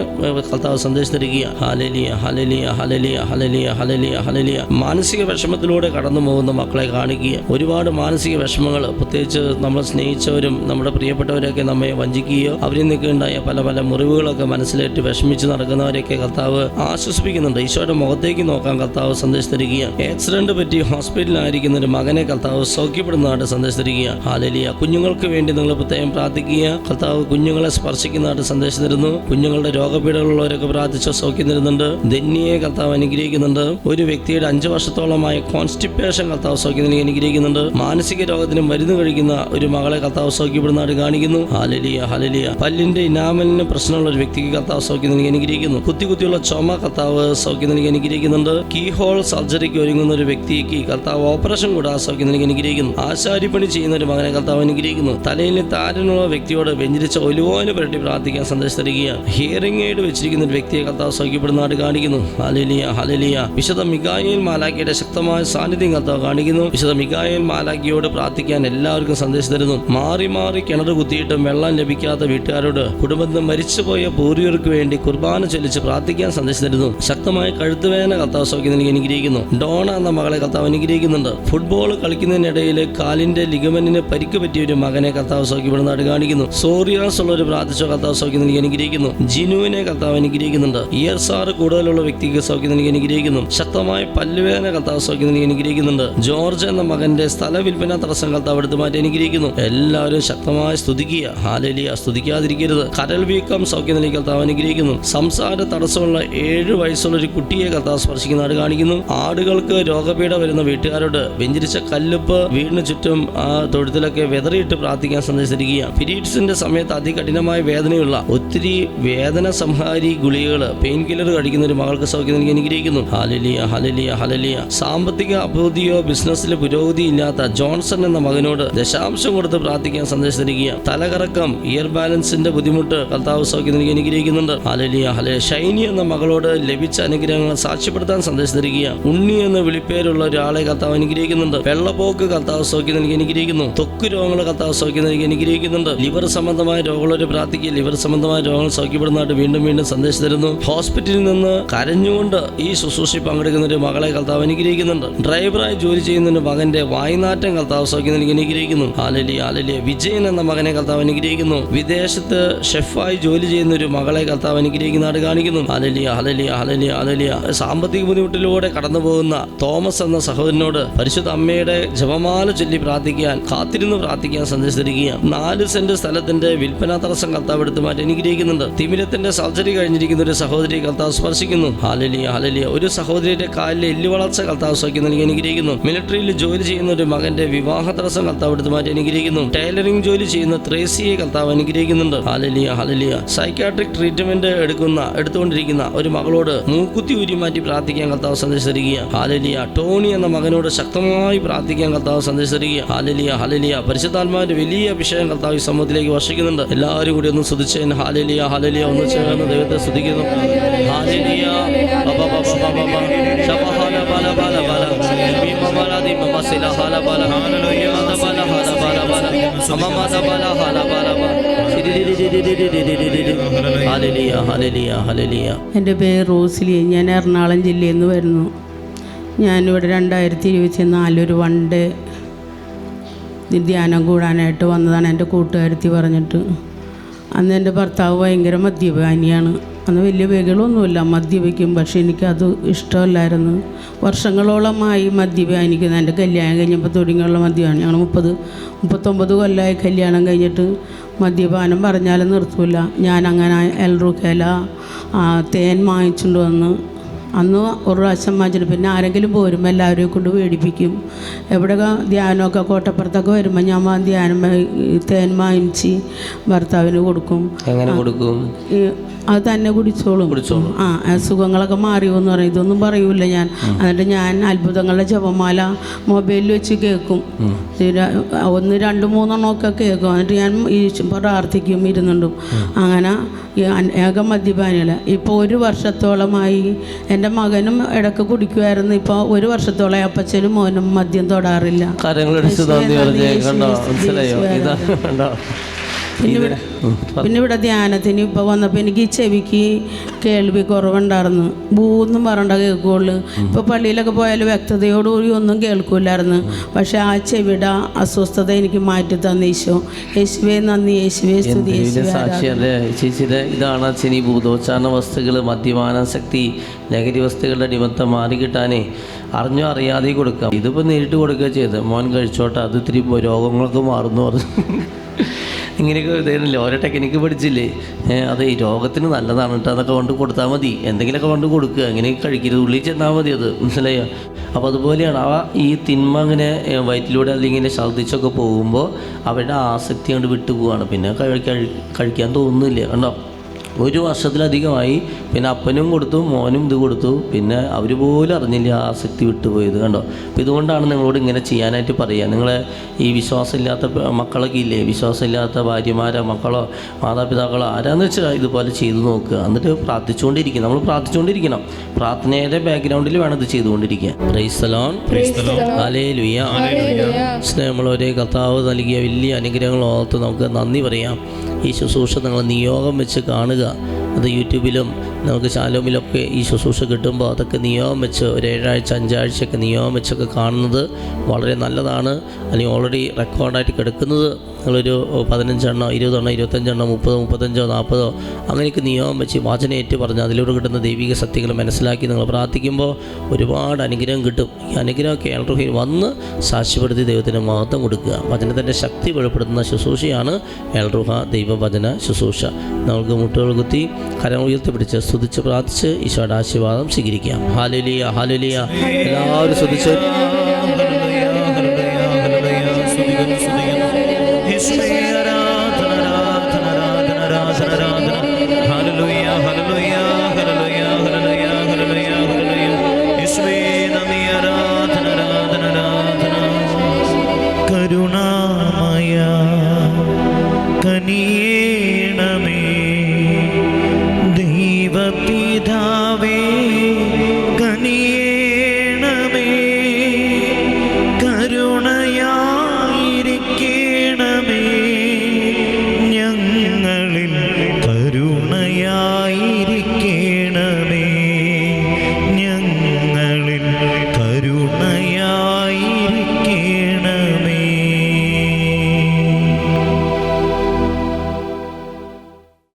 കർത്താവ് സന്ദേശം തരിക. Hallelujah hallelujah hallelujah hallelujah hallelujah hallelujah. മാനസിക വിഷമത്തിലൂടെ കടന്നു പോകുന്ന മക്കളെ കാണിക്കുക. ഒരുപാട് മാനസിക വിഷമങ്ങൾ, പ്രത്യേകിച്ച് നമ്മൾ സ്നേഹിച്ചവരും നമ്മുടെ പ്രിയപ്പെട്ടവരൊക്കെ നമ്മെ വഞ്ചിക്കുകയോ അവരിൽ നിന്നൊക്കെ ഉണ്ടായ പല പല മുറിവുകളൊക്കെ മനസ്സിലേറ്റ് വിഷമിച്ച് നടക്കുന്നവരെയൊക്കെ കർത്താവ് ആശ്വസിപ്പിക്കുന്നുണ്ട്. ഈശോയുടെ മുഖത്തേക്ക് നോക്കാൻ കർത്താവ് സന്ദേശം തരിക. ആക്സിഡന്റ് പറ്റി ഹോസ്പിറ്റലിലായിരിക്കുന്ന ഒരു മകനെ കർത്താവ് സൗഖ്യപ്പെടുന്നതായിട്ട് സന്ദേശം തരിക. ഹല്ലേലൂയ. കുഞ്ഞുങ്ങൾക്ക് വേണ്ടി നിങ്ങൾ പ്രത്യേകം പ്രാർത്ഥിക്കുക. കർത്താവ് കുഞ്ഞുങ്ങളെ സ്പർശിക്കുന്നതായിട്ട് സന്ദേശം തരുന്നു. കുഞ്ഞുങ്ങളുടെ രോഗപീഠകളുള്ളവരൊക്കെ പ്രാർത്ഥിച്ച് സൗഖ്യം തരുന്നുണ്ട്. ധന്യയെ കർത്താവ് അനുഗ്രഹിക്കുന്നുണ്ട്. ഒരു വ്യക്തിയുടെ 5 വർഷത്തോളമായ കോൺസ്റ്റിപ്പേഷൻ കർത്താവ് സൗഖ്യം നൽകി അനുഗ്രഹിക്കുന്നുണ്ട്. മാനസിക രോഗത്തിന് മരുന്ന് കഴിക്കുന്ന ഒരു മകളെ കർത്താവ് സൗഖ്യപ്പെടുന്നതായിട്ട് കാണിക്കുന്നു. Hallelujah hallelujah. പല്ലിന്റെ ഇനാമലിന് പ്രശ്നമുള്ള ഒരു വ്യക്തിക്ക് കർത്താവ് സൗഖ്യം നൽകി അനുഗ്രഹിക്കുന്നു. കുത്തിയുള്ള ചുമ കർത്താവ് സൗഖ്യം നൽകി അനുഗ്രഹിക്കുന്നുണ്ട്. കീഹോൾ സർജറിക്ക് ഒരുങ്ങുന്ന ഒരു വ്യക്തിക്ക് കർത്താവ് ഓപ്പറേഷൻ കൂടാതെ സൗഖ്യം നൽകി അനുഗ്രഹിക്കുന്നു. ആശാരിപ്പണി ചെയ്യുന്ന ഒരു മകനെ കർത്താവ് അനുഗ്രഹിക്കുന്നു. തലയിൽ താരനുള്ള വ്യക്തിയോട് വെഞ്ചരിച്ച ഒലിവോന് പുരട്ടി പ്രാർത്ഥിക്കാൻ സന്ദേശം തരിക. ഹിയറിംഗ് എയ്ഡ് വെച്ചിരിക്കുന്ന ഒരു വ്യക്തിയെ കർത്താവ് സൗഖ്യപ്പെടുന്നതായിട്ട് കാണിക്കുന്നു. Hallelujah hallelujah. വിശുദ്ധ മിഖായേൽ മാലാഖയുടെ ശക്തമായ സാന്നിധ്യം കർത്താവ് കാണിക്കുന്നു. വിശുദ്ധ മിഖായേൽ മാലാഖയോട് പ്രാർത്ഥിക്കാൻ എല്ലാവർക്കും സന്ദേശം തരുന്നു. മാറി മാറി കിണർ കുത്തിയിട്ടും വെള്ളം ലഭിക്കാത്ത വീട്ടുകാരോട് കുടുംബത്തിൽ മരിച്ചുപോയ പൂർവികർക്ക് വേണ്ടി കുർബാന ചൊല്ലിച്ച് പ്രാർത്ഥിക്കാൻ സന്ദേശം തരുന്നു. ശക്തമായ കഴുത്തുവേദന കർത്താവ് സൗഖ്യം നൽകി അനുഗ്രഹിക്കുന്നു. ഡോണ എന്ന മകളെ കർത്താവ് അനുഗ്രഹിക്കുന്നുണ്ട്. ഫുട്ബോൾ കളിക്കുന്നതിനിടയിൽ കാലിന്റെ ലിഗമെന്റിന് പരിക്ക് പറ്റിയ ഒരു മകനെ കർത്താവ് സൗഖ്യപ്പെടുന്നതായിട്ട് കാണിക്കുന്നു. സോറിയാസ് ഉള്ള ഒരു പ്രാർത്ഥിച്ച കർത്താവ് സൗഖ്യം നൽകി അനുഗ്രഹിക്കുന്നു. ജിനുവിനെ കർത്താവ് അനുഗ്രഹിക്കുന്നുണ്ട്. ഇയർസാർ കൂടുതലുള്ള വ്യക്തിക്ക് സൗഖ്യം നൽകി അനുഗ്രഹിക്കുന്നു. ശക്തമായ പല്ലുവേദന കർത്താവ് സൗഖ്യം നൽകി അനുഗ്രഹിക്കുന്നുണ്ട്. ജോർജ് എന്ന മകന്റെ സ്ഥല വിൽപ്പന തടസ്സം കർത്താവ് എടുത്തു മാറ്റി അനുഗ്രഹിക്കുന്നു. എല്ലാവരും ശക്തമായി സ്തുതിക്കുക. ഹല്ലേലൂയ. സ്തുതിക്കാതിരിക്കരുത്. കരൾ വീക്കം സൗഖ്യം നൽകി കർത്താവ് അനുഗ്രഹിക്കുന്നു. സംസാര തടസ്സമുള്ള 7 വയസ്സുള്ള ഒരു കുട്ടിയെ കർത്താവ് സ്പർശിക്കുന്നതായിട്ട് കാണിക്കുന്നു. ആടുകൾക്ക് രോഗപീഠ വരുന്ന വീട്ടുകാരോട് വെഞ്ചരിച്ച കല്ലുപ്പ് വീടിന് ചുറ്റും ആ തൊഴുത്തിലൊക്കെ വെതറിയിട്ട് പ്രാർത്ഥിക്കാൻ സന്ദേശിച്ചിരിക്കുക. പീരീഡ്സിന്റെ സമയത്ത് അതികഠിനമായ വേദനയുള്ള ഒത്തിരി വേദന സംഹാരി ഗുളികകൾ പെയിൻ കില്ലർ കഴിക്കുന്ന ഒരു മകൾക്ക് സൗഖ്യം നൽകി അനുഗ്രഹിക്കുന്നു. Hallelujah hallelujah hallelujah. സാമ്പത്തിക അഭിവൃദ്ധിയോ ബിസിനസ്സിലെ പുരോഗതി ഇല്ലാത്ത ജോൺസൺ എന്ന മകനോട് ദശാംശം കൊടുത്ത് പ്രാർത്ഥിക്കാൻ സന്ദേശിച്ചിരിക്കുക. തലകറക്കം, ഇയർ ബാലൻസിന്റെ ബുദ്ധിമുട്ട് കർത്താവ് സൗഖ്യം നൽകി അനുഗ്രഹിക്കുന്നുണ്ട്. Hallelujah hallelujah. ഷൈനി എന്ന മകളോട് ലഭിച്ച അനുഗ്രഹങ്ങൾ സാക്ഷ്യപ്പെടുത്താൻ സന്ദേശിച്ചിരിക്കുക. ഉണ്ണി എന്ന വിളിപ്പേരുള്ള ഒരാളെ കർത്താവ് അനുഗ്രഹിക്കുന്നുണ്ട്. വെള്ളപ്പോക്ക് കർത്താവ് സൗഖ്യം നൽകി അനുഗ്രഹിക്കുന്നു. ത്വക്ക് രോഗങ്ങൾ കർത്താവ് സൗഖ്യം നൽകി അനുഗ്രഹിക്കുന്നുണ്ട്. ലിവർ സംബന്ധമായ രോഗങ്ങളൊരു പ്രാർത്ഥിക്കുക. ലിവർ സംബന്ധമായ രോഗങ്ങൾ സൗഖ്യപ്പെടുന്നതായിട്ട് വീണ്ടും വീണ്ടും സന്ദേശം തരുന്നു. ഹോസ്പിറ്റലിൽ നിന്ന് കരഞ്ഞുകൊണ്ട് ഈ ശുശ്രൂഷയിൽ പങ്കെടുക്കുന്ന ഒരു മകളെ കർത്താവ് അനുഗ്രഹിക്കുന്നുണ്ട്. ഡ്രൈവറായി ജോലി ചെയ്യുന്ന ഒരു മകന്റെ വായ്നാറ്റം കർത്താവ് സൗഖ്യം നൽകി അനുഗ്രഹിക്കുന്നു. Hallelujah hallelujah. വിജയൻ എന്ന മകനെ കർത്താവ് അനുഗ്രഹിക്കുന്നു. വിദേശത്ത് ഷെഫായി ജോലി ചെയ്യുന്ന ഒരു മകളെ കർത്താവ് അനുഗ്രഹിക്കുന്നതായിട്ട് കാണിക്കുന്നു. Hallelujah hallelujah hallelujah hallelujah. സാമ്പത്തിക ബുദ്ധിമുട്ടിലൂടെ കടന്നു പോകുന്ന തോമസ് എന്ന സഹോദരനോട് പരിശുദ്ധ അമ്മയുടെ ജപമാല ചൊല്ലി പ്രാർത്ഥിക്കാൻ കാത്തിരുന്ന് പ്രാർത്ഥിക്കാൻ സന്ദേശിച്ചിരിക്കുക. 4 സെന്റ് സ്ഥലത്തിന്റെ വിൽപ്പന തടസ്സം കർത്താവ് എടുത്തു മാറ്റി അനുഗ്രഹിക്കുന്നുണ്ട്. തിമിരത്തിന്റെ സർജറി കഴിഞ്ഞിരിക്കുന്ന ഒരു സഹോദരി കർത്താവ് സ്പർശിക്കുന്നു. Hallelujah hallelujah. ഒരു സഹോദരിയുടെ കാലിലെ എല്ല് വളർച്ച കർത്താവ് സൗഖ്യം നൽകി അനുഗ്രഹിക്കുന്നു. മിലിറ്ററിയിൽ ജോലി ചെയ്യുന്ന ഒരു മകന്റെ വിവാഹ തടസ്സം കർത്താവ് എടുത്തു മാറ്റി അനുഗ്രഹിക്കുന്നു. ടൈലറിംഗ് ജോലി ചെയ്യുന്ന ത്രേസിയെ കർത്താവ് അനുഗ്രഹിക്കുന്നുണ്ട്. Hallelujah hallelujah. സൈക്കാട്രിക് ട്രീറ്റ്മെന്റ് എടുത്തുകൊണ്ടിരിക്കുന്ന ഒരു മകളോട് മൂക്കുത്തി ഊരി മാറ്റി പ്രാർത്ഥിക്കാൻ കർത്താവ് സന്ദേശിച്ചിരിക്കുക. ഹല്ലേലൂയ. ടോണി എന്ന മകനോട് ശക്തമായി പ്രാർത്ഥിക്കാൻ കർത്താവ് സന്ദേശിച്ചിരിക്കുക. Hallelujah hallelujah. പരിശുദ്ധാത്മാവിന്റെ വലിയ അഭിഷേകം കർത്താവ് ഈ സമൂഹത്തിലേക്ക് വർഷിക്കുന്നുണ്ട്. എല്ലാവരും കൂടി ഒന്ന് സ്തുതിച്ചേൻ. Hallelujah hallelujah. ഒന്ന് ചേർന്ന് ദൈവത്തെ സ്തുതിക്കുന്നു. ഹല്ലേലൂയ. എൻ്റെ പേര് റോസ്ലി. ഞാൻ എറണാകുളം ജില്ലയിൽ നിന്ന് വരുന്നു. ഞാനിവിടെ 2024 ഒരു വൺ ഡേ ധ്യാനം കൂടാനായിട്ട് വന്നതാണ്. എൻ്റെ കൂട്ടുകാരത്തി പറഞ്ഞിട്ട്. അന്ന് എൻ്റെ ഭർത്താവ് ഭയങ്കര മദ്യപാനിയാണ്. അന്ന് വലിയ വേഗങ്ങളൊന്നുമില്ല, മദ്യപിക്കും. പക്ഷേ എനിക്കത് ഇഷ്ടമല്ലായിരുന്നു. വർഷങ്ങളോളമായി മദ്യപാനിക്കുന്നത്. എൻ്റെ കല്യാണം കഴിഞ്ഞപ്പോൾ തുടങ്ങിയുള്ള മദ്യപാനം. ഞങ്ങൾ 39 കൊല്ലമായി കല്യാണം കഴിഞ്ഞിട്ട്. മദ്യപാനം പറഞ്ഞാലും നിർത്തൂല. ഞാനങ്ങനെ എൽറുക്കേല തേൻ വാങ്ങിച്ചുകൊണ്ട് വന്ന് അന്ന് ഒരു പ്രാവശ്യം വാങ്ങിച്ചിട്ട് പിന്നെ ആരെങ്കിലും പോരുമ്പോൾ എല്ലാവരെയും കൊണ്ട് പേടിപ്പിക്കും. എവിടെയൊക്കെ ധ്യാനമൊക്കെ കോട്ടപ്പുറത്തൊക്കെ വരുമ്പോൾ ഞാൻ തേൻ വാങ്ങിച്ച് ഭർത്താവിന് കൊടുക്കും. എങ്ങനെ കൊടുക്കും? അത് തന്നെ കുടിച്ചോളും. ആ അസുഖങ്ങളൊക്കെ മാറിയോന്ന് പറയും. ഇതൊന്നും പറയൂല ഞാൻ. എന്നിട്ട് ഞാൻ അത്ഭുതങ്ങളുടെ ജപമാല മൊബൈലിൽ വെച്ച് കേൾക്കും. 1, 2, 3 ഒക്കെ കേൾക്കും. എന്നിട്ട് ഞാൻ ഈ പ്രാർത്ഥിക്കും ഇരുന്നുണ്ടും. അങ്ങനെ ഏക മദ്യപാനികൾ. ഇപ്പോൾ 1 വർഷത്തോളമായി എൻ്റെ മകനും ഇടയ്ക്ക് കുടിക്കുമായിരുന്നു. ഇപ്പോൾ 1 വർഷത്തോളമായി അപ്പച്ചനും മോനും മദ്യം തൊടാറില്ല. പിന്നെ ഇവിടെ ധ്യാനത്തിന് ഇപ്പോൾ വന്നപ്പോൾ എനിക്ക് ഈ ചെവിക്ക് കേൾവി കുറവുണ്ടായിരുന്നു. ബൂന്നും പറഞ്ഞ കേൾക്കുള്ളൂ. ഇപ്പോൾ പള്ളിയിലൊക്കെ പോയാൽ വ്യക്തതയോടുകൂടി ഒന്നും കേൾക്കില്ലായിരുന്നു. പക്ഷെ ആ ചെവിയുടെ അസ്വസ്ഥത എനിക്ക് മാറ്റി തന്ന ഈശോ. യേശുവേ നന്ദി, യേശുവേ സ്തുതി. സാക്ഷിയല്ലേ ചേച്ചിയുടെ? ഇതാണ് അച്ഛൻ ഈ ഭൂതോച്ചാരണ വസ്തുക്കൾ, മദ്യപാനാസക്തി, ലഹരി വസ്തുക്കളുടെ നിമിത്തം മാറിക്കിട്ടാനേ അറിഞ്ഞോ അറിയാതെ കൊടുക്കാം. ഇതിപ്പോൾ നേരിട്ട് കൊടുക്കുക ചെയ്ത് മോൻ കഴിച്ചോട്ടെ, അത് ഇത്തിരി രോഗങ്ങളൊക്കെ മാറുന്നു പറഞ്ഞു. ഇങ്ങനെയൊക്കെ ഇതായിരുന്നില്ല, ഓരോ ടെക്നിക്ക് പഠിച്ചില്ലേ. അത് ഈ രോഗത്തിന് നല്ലതാണ് കേട്ടോ, അതൊക്കെ കൊണ്ട് കൊടുത്താൽ മതി, എന്തെങ്കിലുമൊക്കെ കൊണ്ട് കൊടുക്കുക, അങ്ങനെയൊക്കെ കഴിക്കരുത്, ഉള്ളിൽ ചെന്നാൽ മതി, അത് മനസ്സിലായോ? അപ്പോൾ അതുപോലെയാണ് ഈ തിന്മ അങ്ങനെ വയറ്റിലൂടെ അല്ലെങ്കിൽ ഛർദ്ദിച്ചൊക്കെ പോകുമ്പോൾ അവരുടെ ആസക്തി കൊണ്ട് വിട്ടുപോവാണ്. പിന്നെ കഴിക്കാൻ തോന്നുന്നില്ല. കണ്ടോ, 1 വർഷത്തിലധികമായി. പിന്നെ അപ്പനും കൊടുത്തു, മോനും ഇത് കൊടുത്തു. പിന്നെ അവർ പോലും അറിഞ്ഞില്ല ആസക്തി വിട്ടുപോയത്. കണ്ടോ. അപ്പോൾ ഇതുകൊണ്ടാണ് നിങ്ങളോട് ഇങ്ങനെ ചെയ്യാനായിട്ട് പറയുക. നിങ്ങളെ ഈ വിശ്വാസമില്ലാത്ത മക്കളൊക്കെ ഇല്ലേ, വിശ്വാസമില്ലാത്ത ഭാര്യമാരോ മക്കളോ മാതാപിതാക്കളോ ആരാന്ന് വെച്ചാൽ ഇതുപോലെ ചെയ്തു നോക്കുക. എന്നിട്ട് പ്രാർത്ഥിച്ചുകൊണ്ടിരിക്കുക. നമ്മൾ പ്രാർത്ഥിച്ചുകൊണ്ടിരിക്കണം. പ്രാർത്ഥനയുടെ ബാക്ക്ഗ്രൗണ്ടിൽ വേണം ഇത് ചെയ്തുകൊണ്ടിരിക്കുക. Price the Lord. ഹല്ലേലൂയ. നമ്മളൊരേ കർത്താവ് നൽകിയ വലിയ അനുഗ്രഹങ്ങൾ ഓർത്ത് നമുക്ക് നന്ദി പറയാം. ഈ ശുശ്രൂഷ നിങ്ങൾ നിയോഗം വെച്ച് കാണുക. അത് യൂട്യൂബിലും നമുക്ക് ശാലോമിലൊക്കെ ഈ ശുശ്രൂഷ കിട്ടുമ്പോൾ അതൊക്കെ നിയോഗം വെച്ച് 1 7 ആഴ്ച 5 ആഴ്ചയൊക്കെ നിയോഗം വെച്ചൊക്കെ കാണുന്നത് വളരെ നല്ലതാണ്. അല്ലെങ്കിൽ ഓൾറെഡി റെക്കോർഡായിട്ട് കിടക്കുന്നത് നിങ്ങളൊരു 15 എണ്ണം 20 എണ്ണം 25 എണ്ണം 30 35 40 അങ്ങനെയൊക്കെ നിയോഗം വെച്ച് വചനേറ്റ് പറഞ്ഞ് അതിലൂടെ കിട്ടുന്ന ദൈവിക സത്യങ്ങൾ മനസ്സിലാക്കി നിങ്ങൾ പ്രാർത്ഥിക്കുമ്പോൾ ഒരുപാട് അനുഗ്രഹം കിട്ടും. ഈ അനുഗ്രഹമൊക്കെ എൽറുഹയിൽ വന്ന് സാക്ഷ്യപ്പെടുത്തി ദൈവത്തിന് മഹത്വം കൊടുക്കുക. വചനത്തിൻ്റെ ശക്തി വെളിപ്പെടുത്തുന്ന ശുശ്രൂഷയാണ് എൽറുഹ ദൈവവചന ശുശ്രൂഷ. നമുക്ക് മുട്ടുകൾ കുത്തി കരം ഉയർത്തിപ്പിടിച്ച് സ്തുതിച്ച് പ്രാർത്ഥിച്ച് ഈശോയുടെ ആശീർവാദം സ്വീകരിക്കാം. Hallelujah, hallelujah. എല്ലാവരും സ്തുതിച്ച് കരുണാമയ കനിയേണമേ ദൈവപിതാവേ